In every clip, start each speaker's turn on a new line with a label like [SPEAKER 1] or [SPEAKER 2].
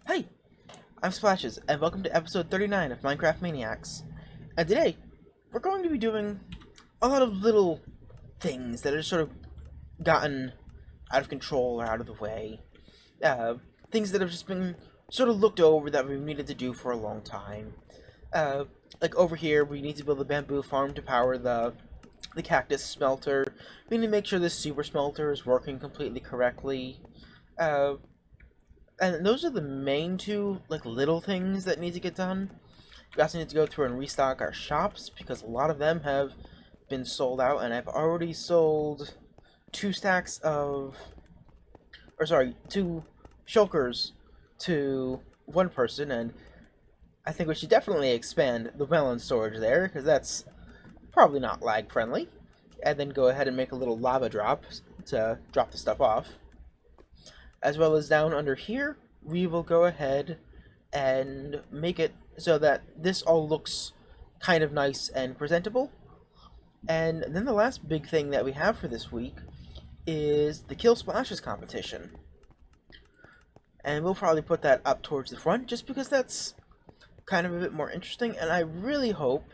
[SPEAKER 1] Hey, I'm Splashes, and welcome to episode 39 of Minecraft Maniacs. And today, we're going to be doing a lot of little things that have sort of gotten out of control or out of the way. Things that have just been sort of looked over that we've needed to do for a long time. Like over here, we need to build a bamboo farm to power the cactus smelter. We need to make sure this super smelter is working completely correctly. Uh, and those are the main two little things that need to get done. We also need to go through and restock our shops because a lot of them have been sold out, and I've already sold two stacks of, or sorry, two shulkers to one person, and I think we should definitely expand the melon storage there because that's probably not lag friendly. And then go ahead and make a little lava drop to drop the stuff off. As well as down under here, we will go ahead and make it so that this all looks kind of nice and presentable. And then the last big thing that we have for this week is the Kill Splashes competition. And we'll probably put that up towards the front just because that's kind of a bit more interesting, and I really hope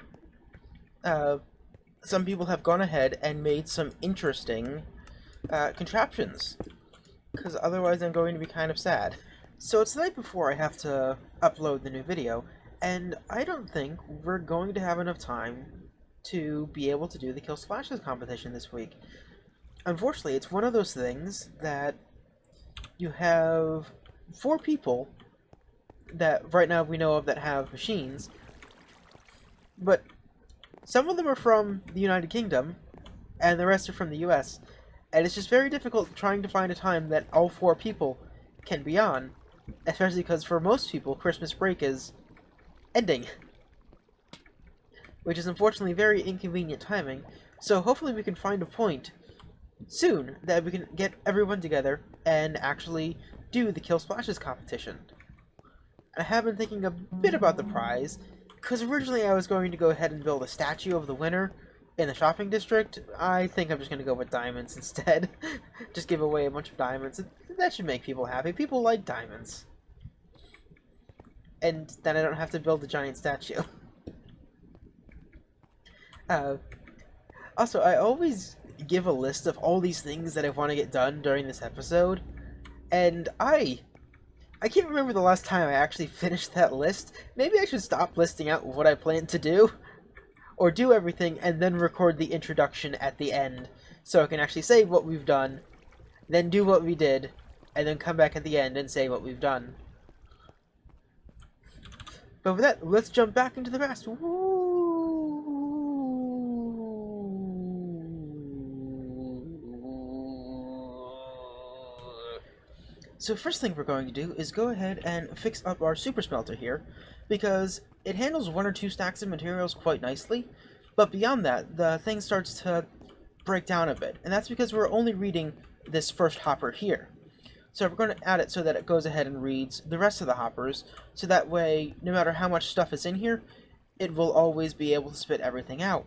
[SPEAKER 1] some people have gone ahead and made some interesting contraptions, because otherwise I'm going to be kind of sad. So it's the night before I have to upload the new video, and I don't think we're going to have enough time to be able to do the Kill Splashes competition this week. Unfortunately, it's one of those things that you have 4 people that right now we know of that have machines, but some of them are from the United Kingdom, and the rest are from the US, and it's just very difficult trying to find a time that all 4 people can be on, especially because for most people, Christmas break is ending, which is unfortunately very inconvenient timing, so hopefully we can find a point soon that we can get everyone together and actually do the Kill Splashes competition. I have been thinking a bit about the prize, because originally I was going to go ahead and build a statue of the winner in the shopping district. I think I'm just going to go with diamonds instead. Just give away a bunch of diamonds. That should make people happy. People like diamonds. And then I don't have to build a giant statue. Also, I always give a list of all these things that I want to get done during this episode, and I can't remember the last time I actually finished that list. Maybe I should stop listing out what I plan to do, or do everything and then record the introduction at the end, so I can actually say what we've done, then do what we did, and then come back at the end and say what we've done. But with that, let's jump back into the past. Woo! So first thing we're going to do is go ahead and fix up our super smelter here, because it handles 1 or 2 stacks of materials quite nicely, but beyond that, the thing starts to break down a bit, and that's because we're only reading this first hopper here. So we're going to add it so that it goes ahead and reads the rest of the hoppers, so that way, no matter how much stuff is in here, it will always be able to spit everything out.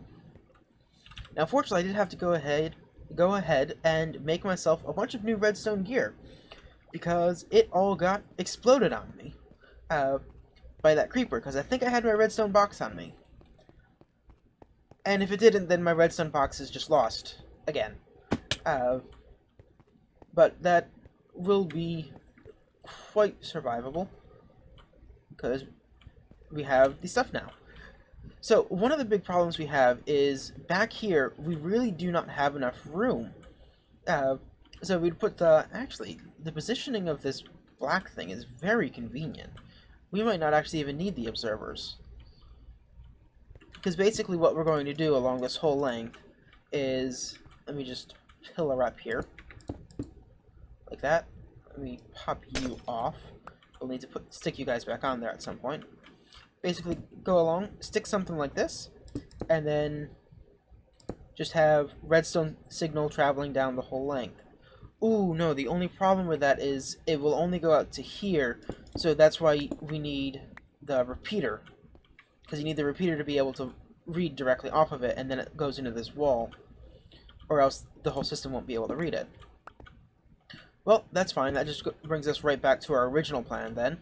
[SPEAKER 1] Now fortunately, I did have to go ahead and make myself a bunch of new redstone gear, because it all got exploded on me by that creeper, because I think I had my redstone box on me. And if it didn't, then my redstone box is just lost again. But that will be quite survivable, because we have the stuff now. So one of the big problems we have is back here, we really do not have enough room. So we'd put actually, the positioning of this black thing is very convenient. We might not actually even need the observers. Because basically what we're going to do along this whole length is, let me just pillar up here, like that. Let me pop you off. We'll need to stick you guys back on there at some point. Basically go along, stick something like this, and then just have redstone signal traveling down the whole length. Ooh, no, the only problem with that is it will only go out to here, so that's why we need the repeater. Because you need the repeater to be able to read directly off of it, and then it goes into this wall, or else the whole system won't be able to read it. Well, that's fine. That just brings us right back to our original plan, then.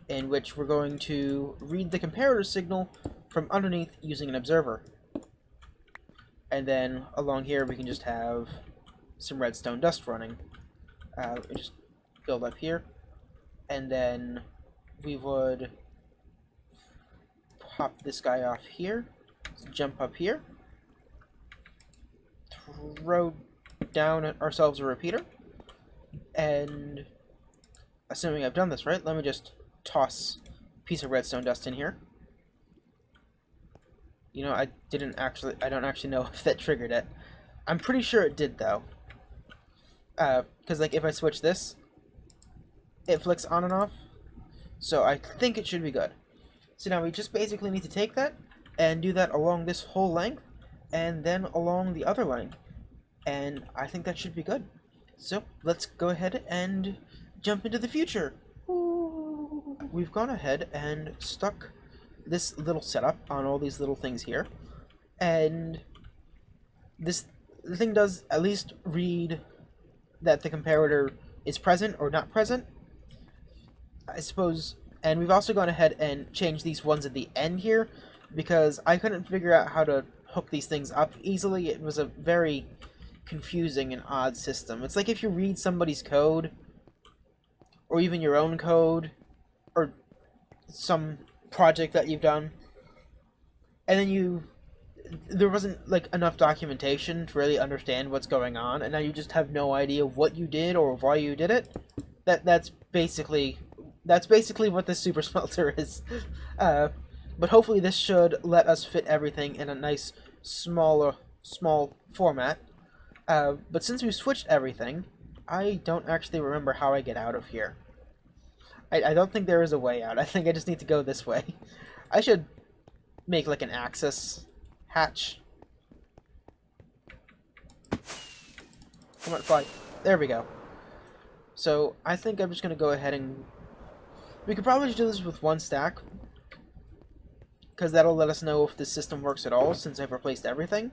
[SPEAKER 1] in which we're going to read the comparator signal from underneath using an observer. And then along here we can just have some redstone dust running. We just build up here, and then we would pop this guy off here, jump up here, throw down ourselves a repeater, and assuming I've done this right, let me just toss a piece of redstone dust in here. You know, I don't actually know if that triggered it. I'm pretty sure it did, though. Because, like, if I switch this, it flicks on and off. So I think it should be good. So now we just basically need to take that and do that along this whole length, and then along the other length. And I think that should be good. So let's go ahead and jump into the future. Ooh. We've gone ahead and stuck this little setup on all these little things here, and the thing does at least read that the comparator is present or not present, I suppose. And we've also gone ahead and changed these ones at the end here because I couldn't figure out how to hook these things up easily. It was a very confusing and odd system. It's like if you read somebody's code, or even your own code, or some project that you've done, and then there wasn't like enough documentation to really understand what's going on, and now you just have no idea what you did or why you did it. That's basically what this super smelter is. But hopefully this should let us fit everything in a nice small format. But since we've switched everything, I don't actually remember how I get out of here. I don't think there is a way out. I think I just need to go this way. I should make like an axis hatch. Come on, fly. There we go. So I think I'm just going to go ahead and... We could probably do this with one stack, because that'll let us know if this system works at all, since I've replaced everything.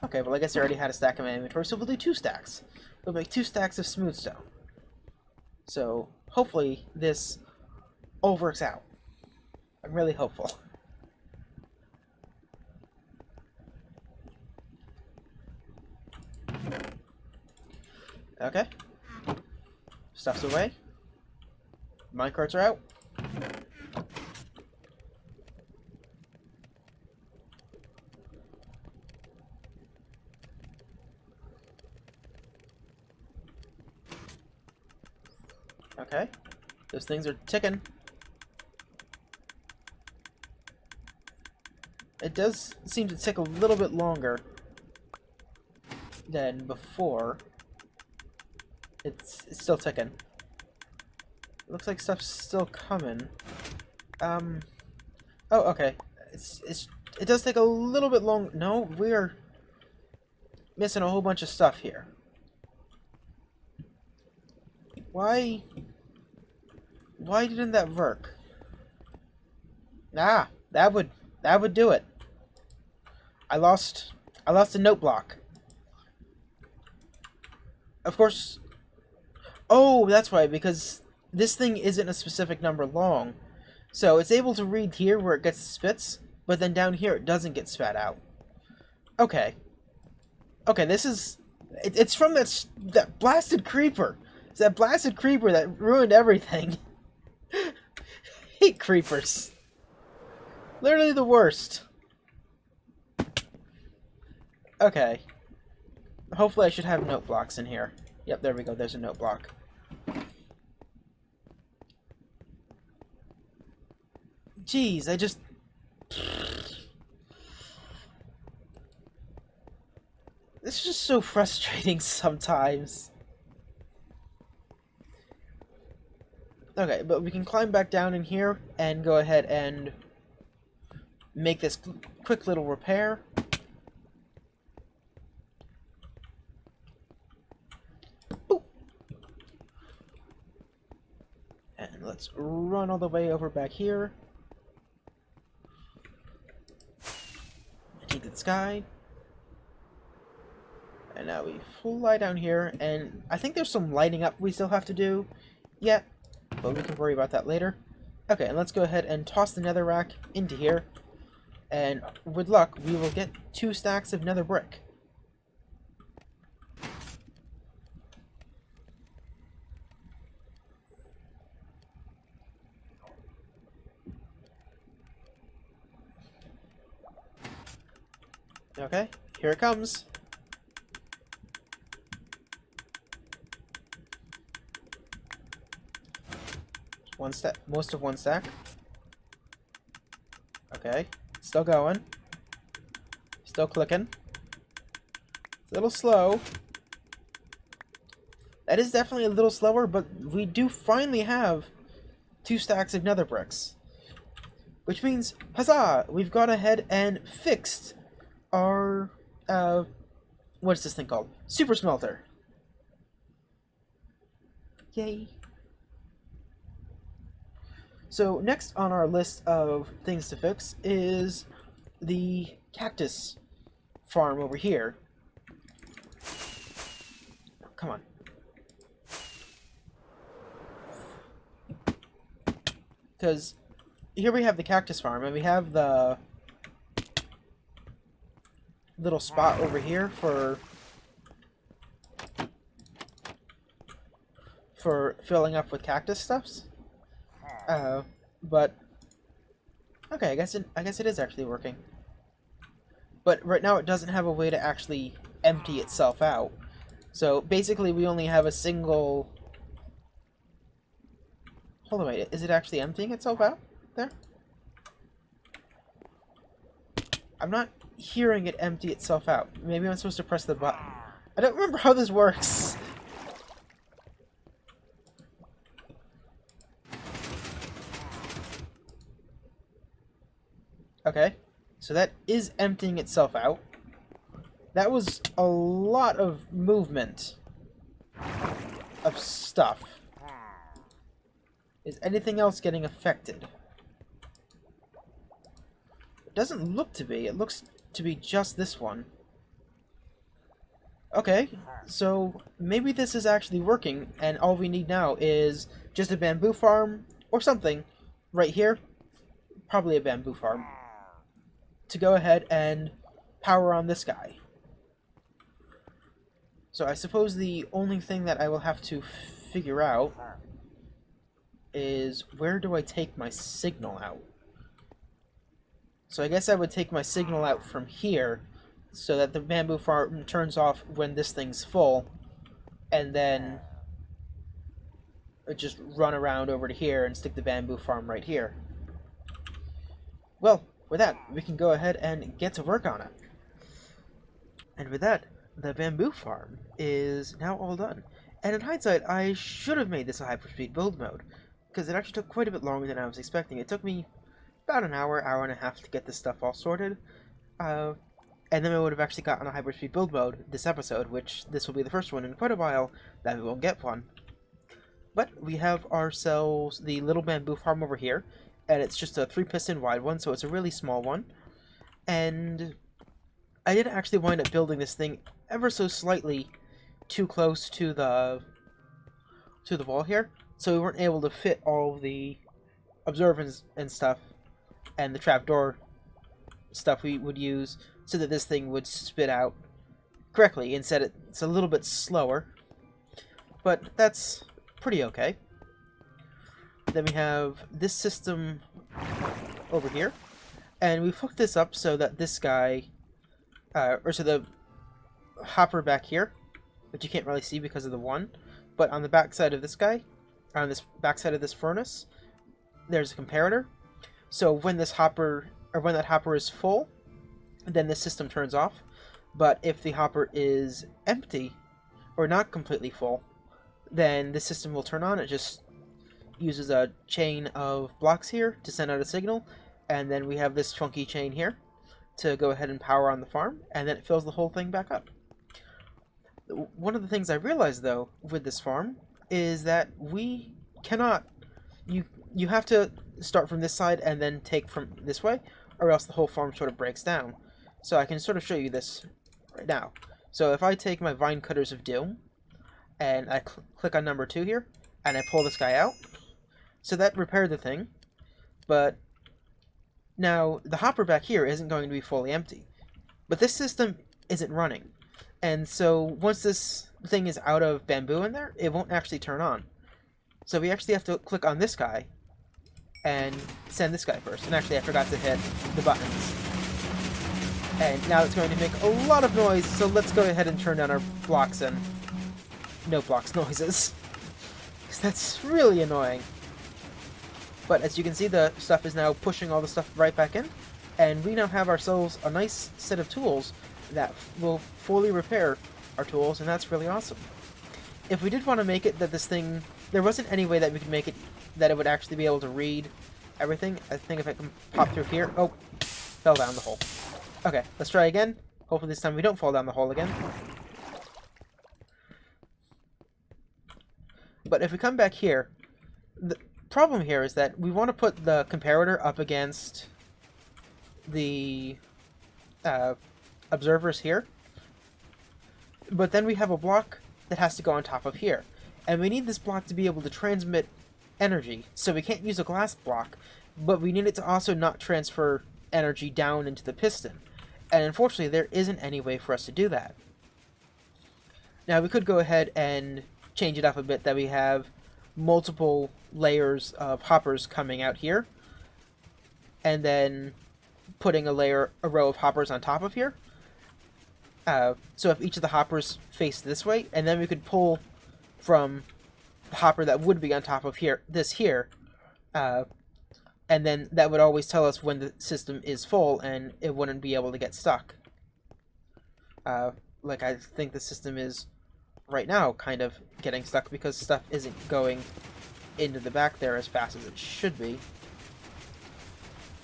[SPEAKER 1] Okay, well I guess I already had a stack in my inventory, so we'll do 2 stacks. We'll make 2 stacks of smooth stone. So hopefully this all works out. I'm really hopeful. Okay. Stuff's away. Minecarts are out. Okay. Those things are ticking. It does seem to tick a little bit longer than before. It's still ticking. Looks like stuff's still coming. Oh, okay. It does take a little bit long. No, we're missing a whole bunch of stuff here. Why didn't that work? Ah, that would do it. I lost a note block. Of course. Oh, that's why, because this thing isn't a specific number long. So it's able to read here where it gets spits, but then down here it doesn't get spat out. Okay. Okay, this is... It's from that blasted creeper. It's that blasted creeper that ruined everything. I hate creepers. Literally the worst. Okay. Hopefully I should have note blocks in here. Yep, there we go. There's a note block. Jeez, I just... This is just so frustrating sometimes. Okay, but we can climb back down in here and go ahead and make this quick little repair. Boop. And let's run all the way over back here. Take the sky. And now we fly down here, and I think there's some lighting up we still have to do yet, but we can worry about that later. Okay, and let's go ahead and toss the netherrack into here. And with luck, we will get 2 stacks of nether brick. Okay, here it comes. One stack, most of 1 stack. Okay, still going. Still clicking. It's a little slow. That is definitely a little slower, but we do finally have 2 stacks of nether bricks. Which means, huzzah! We've gone ahead and fixed our, what is this thing called? Super smelter. Yay. So next on our list of things to fix is the cactus farm over here. Come on. Because here we have the cactus farm, and we have the little spot over here for filling up with cactus stuffs. But okay, I guess it is actually working. But right now it doesn't have a way to actually empty itself out. So basically we only have a single... Hold on, wait, is it actually emptying itself out there? I'm not hearing it empty itself out. Maybe I'm supposed to press the button. I don't remember how this works. Okay, so that is emptying itself out. That was a lot of movement of stuff. Is anything else getting affected? It doesn't look to be. It looks to be just this one. Okay, so maybe this is actually working, and all we need now is just a bamboo farm or something right here. Probably a bamboo farm. To go ahead and power on this guy. So I suppose the only thing that I will have to figure out is where do I take my signal out? So I guess I would take my signal out from here so that the bamboo farm turns off when this thing's full, and then just run around over to here and stick the bamboo farm right here. Well, with that, we can go ahead and get to work on it. And with that, the bamboo farm is now all done. And in hindsight, I should have made this a hyperspeed build mode, because it actually took quite a bit longer than I was expecting. It took me about an hour, hour and a half to get this stuff all sorted. And then I would have actually gotten a hyperspeed build mode this episode, which this will be the first one in quite a while that we won't get one. But we have ourselves the little bamboo farm over here, and it's just a 3-piston wide one, so it's a really small one. And I did actually wind up building this thing ever so slightly too close to the wall here, so we weren't able to fit all the observers and stuff and the trapdoor stuff we would use so that this thing would spit out correctly. Instead, it's a little bit slower, but that's pretty okay. Then we have this system over here, and we've hooked this up so that this guy, so the hopper back here, which you can't really see because of the one, but on the back side of this guy, on this back side of this furnace, there's a comparator. So when this hopper, or when that hopper is full, then the system turns off. But if the hopper is empty, or not completely full, then the system will turn on. It just uses a chain of blocks here to send out a signal, and then we have this funky chain here to go ahead and power on the farm, and then it fills the whole thing back up. One of the things I realized, though, with this farm is that we cannot... You have to start from this side and then take from this way, or else the whole farm sort of breaks down. So I can sort of show you this right now. So if I take my Vine Cutters of Doom, and I click on number 2 here, and I pull this guy out, so that repaired the thing. But now the hopper back here isn't going to be fully empty. But this system isn't running. And so once this thing is out of bamboo in there, it won't actually turn on. So we actually have to click on this guy and send this guy first. And actually I forgot to hit the buttons. And now it's going to make a lot of noise, so let's go ahead and turn down our blocks and no blocks noises. Because that's really annoying. But as you can see, the stuff is now pushing all the stuff right back in. And we now have ourselves a nice set of tools that will fully repair our tools, and that's really awesome. If we did want to make it that this thing... There wasn't any way that we could make it that it would actually be able to read everything. I think if I can pop through here... Oh, fell down the hole. Okay, let's try again. Hopefully this time we don't fall down the hole again. But if we come back here, the problem here is that we want to put the comparator up against the observers here. But then we have a block that has to go on top of here. And we need this block to be able to transmit energy. So we can't use a glass block, but we need it to also not transfer energy down into the piston. And unfortunately, there isn't any way for us to do that. Now, we could go ahead and change it up a bit, that we have multiple layers of hoppers coming out here, and then putting a row of hoppers on top of here. So if each of the hoppers face this way, and then we could pull from the hopper that would be on top of this here, and then that would always tell us when the system is full, and it wouldn't be able to get stuck. Like I think the system is right now kind of getting stuck because stuff isn't going into the back there as fast as it should be.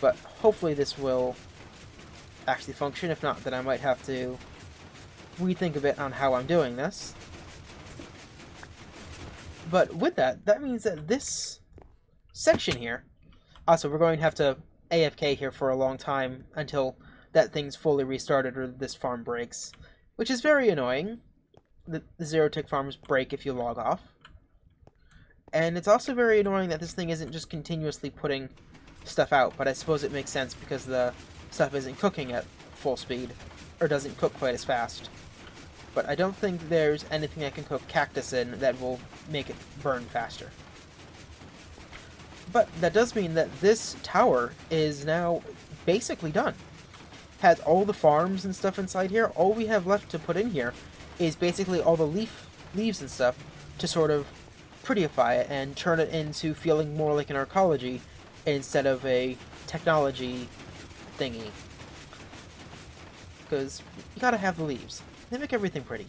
[SPEAKER 1] But hopefully this will actually function. If not, then I might have to rethink a bit on how I'm doing this. But with that, that means that this section here... Also, we're going to have to AFK here for a long time until that thing's fully restarted or this farm breaks, which is very annoying. The zero-tick farms break if you log off. And it's also very annoying that this thing isn't just continuously putting stuff out, but I suppose it makes sense because the stuff isn't cooking at full speed, or doesn't cook quite as fast. But I don't think there's anything I can cook cactus in that will make it burn faster. But that does mean that this tower is now basically done. Has all the farms and stuff inside here. All we have left to put in here is basically all the leaves and stuff to sort of prettyify it and turn it into feeling more like an arcology instead of a technology thingy. Because you gotta have the leaves. They make everything pretty.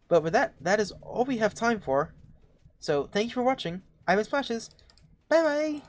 [SPEAKER 1] But with that, that is all we have time for. So, thank you for watching. I've been Splashes. Bye-bye!